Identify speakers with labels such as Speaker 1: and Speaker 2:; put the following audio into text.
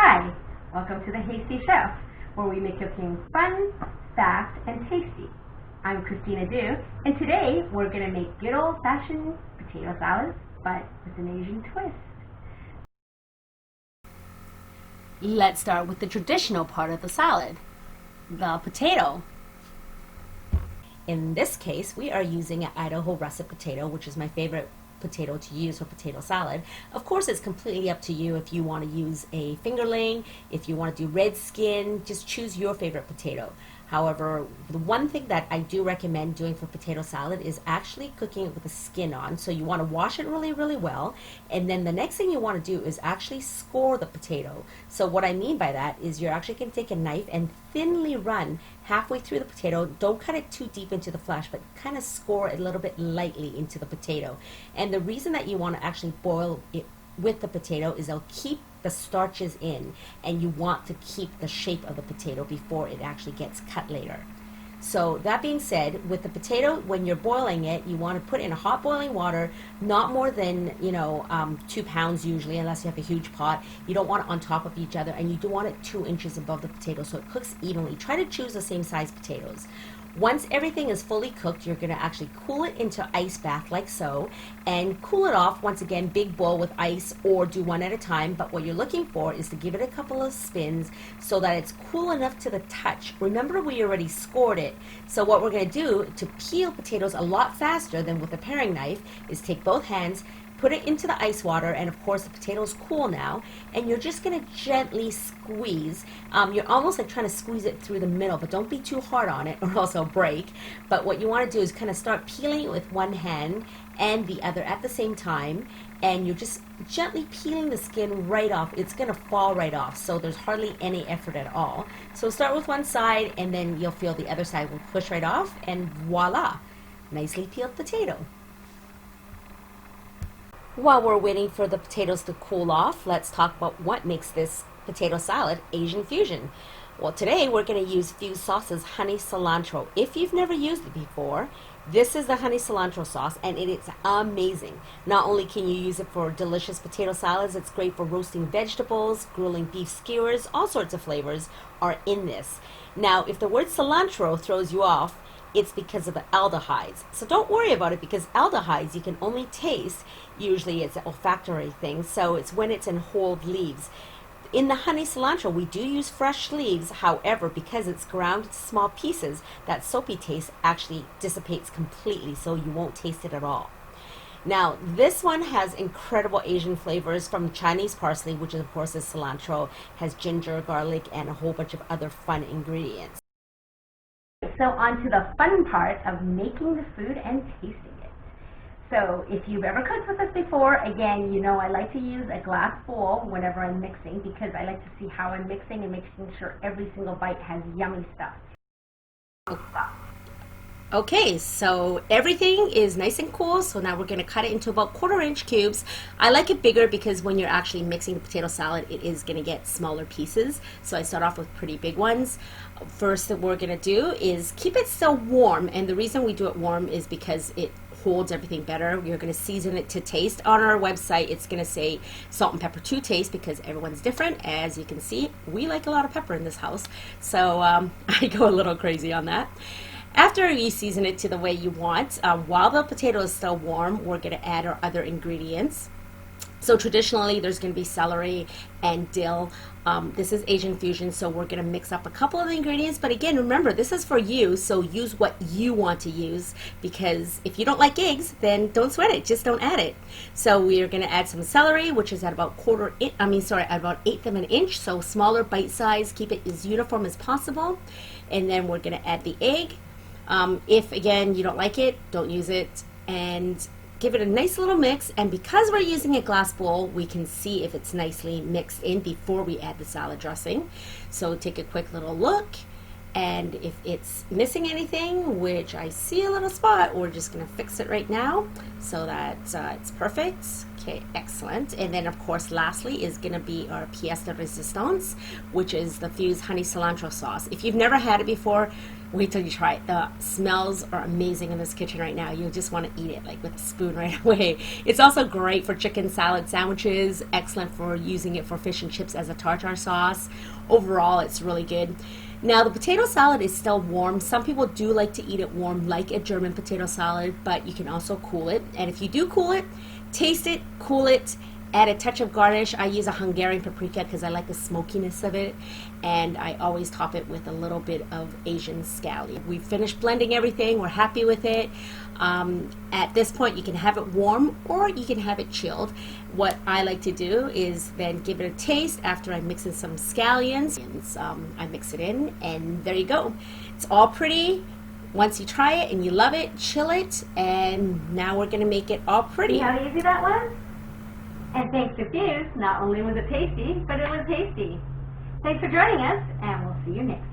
Speaker 1: Hi, welcome to the Hasty Chef, where we make cooking fun, fast, and tasty. I'm Christina Du, and today we're going to make good old-fashioned potato salad, but with an Asian twist.
Speaker 2: Let's start with the traditional part of the salad, the potato. In this case, we are using an Idaho russet potato, which is my favorite potato to use for potato salad. Of course, it's completely up to you if you want to use a fingerling, if you want to do red skin, just choose your favorite potato. However, the one thing that I do recommend doing for potato salad is actually cooking it with the skin on. So you want to wash it really, really well. And then the next thing you want to do is actually score the potato. So what I mean by that is you're actually going to take a knife and thinly run halfway through the potato. Don't cut it too deep into the flesh, but kind of score it a little bit lightly into the potato. And the reason that you want to actually boil it with the potato is it'll keep the starches in, and you want to keep the shape of the potato before it actually gets cut later. So that being said, with the potato, when you're boiling it, you want to put in a hot boiling water, not more than 2 pounds usually, unless you have a huge pot. You don't want it on top of each other, and you do want it 2 inches above the potato so it cooks evenly. Try to choose the same size potatoes. Once everything is fully cooked, you're going to actually cool it into ice bath like so, and cool it off. Once again, big bowl with ice, or do one at a time. But what you're looking for is to give it a couple of spins so that it's cool enough to the touch. Remember, we already scored it. So what we're going to do to peel potatoes a lot faster than with a paring knife is take both hands, put it into the ice water, and of course the potato's cool now, and you're just going to gently squeeze. You're almost like trying to squeeze it through the middle, but don't be too hard on it or else it'll break. But what you want to do is kind of start peeling it with one hand and the other at the same time, and you're just gently peeling the skin right off. It's going to fall right off, so there's hardly any effort at all. So start with one side, and then you'll feel the other side will push right off, and voila, nicely peeled potato. While we're waiting for the potatoes to cool off, let's talk about what makes this potato salad Asian fusion. Well, today we're going to use Fuse Sauce's honey cilantro. If you've never used it before, this is the honey cilantro sauce, and it is amazing. Not only can you use it for delicious potato salads, it's great for roasting vegetables, grilling beef skewers, all sorts of flavors are in this. Now, if the word cilantro throws you off, it's because of the aldehydes. So don't worry about it, because aldehydes you can only taste. Usually it's an olfactory thing, so it's when it's in whole leaves. In the honey cilantro, we do use fresh leaves. However, because it's ground into small pieces, that soapy taste actually dissipates completely, so you won't taste it at all. Now, this one has incredible Asian flavors from Chinese parsley, which of course is cilantro, has ginger, garlic, and a whole bunch of other fun ingredients.
Speaker 1: So on to the fun part of making the food and tasting it. So if you've ever cooked with us before, again, you know I like to use a glass bowl whenever I'm mixing, because I like to see how I'm mixing and making sure every single bite has yummy stuff.
Speaker 2: Okay, so everything is nice and cool, so now we're going to cut it into about 1/4 inch cubes. I like it bigger because when you're actually mixing the potato salad, it is going to get smaller pieces, so I start off with pretty big ones. First that we're going to do is keep it still warm, and the reason we do it warm is because it holds everything better. We're going to season it to taste. On our website, it's going to say salt and pepper to taste, because everyone's different. As you can see, we like a lot of pepper in this house, so I go a little crazy on that. After you season it to the way you want, while the potato is still warm, we're going to add our other ingredients. So traditionally, there's going to be celery and dill. This is Asian fusion, so we're going to mix up a couple of the ingredients. But again, remember, this is for you, so use what you want to use, because if you don't like eggs, then don't sweat it. Just don't add it. So we are going to add some celery, which is at about at about 1/8 of an inch, so smaller bite size. Keep it as uniform as possible. And then we're going to add the egg. If, again, you don't like it, don't use it, and give it a nice little mix. And because we're using a glass bowl, we can see if it's nicely mixed in before we add the salad dressing. So take a quick little look, And if it's missing anything, which I see a little spot, we're just going to fix it right now so that it's perfect. Okay, excellent. And then, of course, lastly is going to be our pièce de résistance, which is the Fuse honey cilantro sauce. If you've never had it before, wait till you try it. The smells are amazing in this kitchen right now. You'll just want to eat it like with a spoon right away. It's also great for chicken salad sandwiches, excellent for using it for fish and chips as a tartare sauce. Overall, it's really good. Now, the potato salad is still warm. Some people do like to eat it warm, like a German potato salad, but you can also cool it. And if you do cool it, taste it, cool it, add a touch of garnish. I use a Hungarian paprika because I like the smokiness of it, and I always top it with a little bit of Asian scallion. We've finished blending everything. We're happy with it. At this point, you can have it warm or you can have it chilled. What I like to do is then give it a taste after I mix in some scallions. I mix it in, and there you go. It's all pretty. Once you try it and you love it, chill it, and now we're going to make it all pretty.
Speaker 1: See how easy that was? And thanks to Fuse, not only was it tasty, but it was tasty. Thanks for joining us, and we'll see you next time.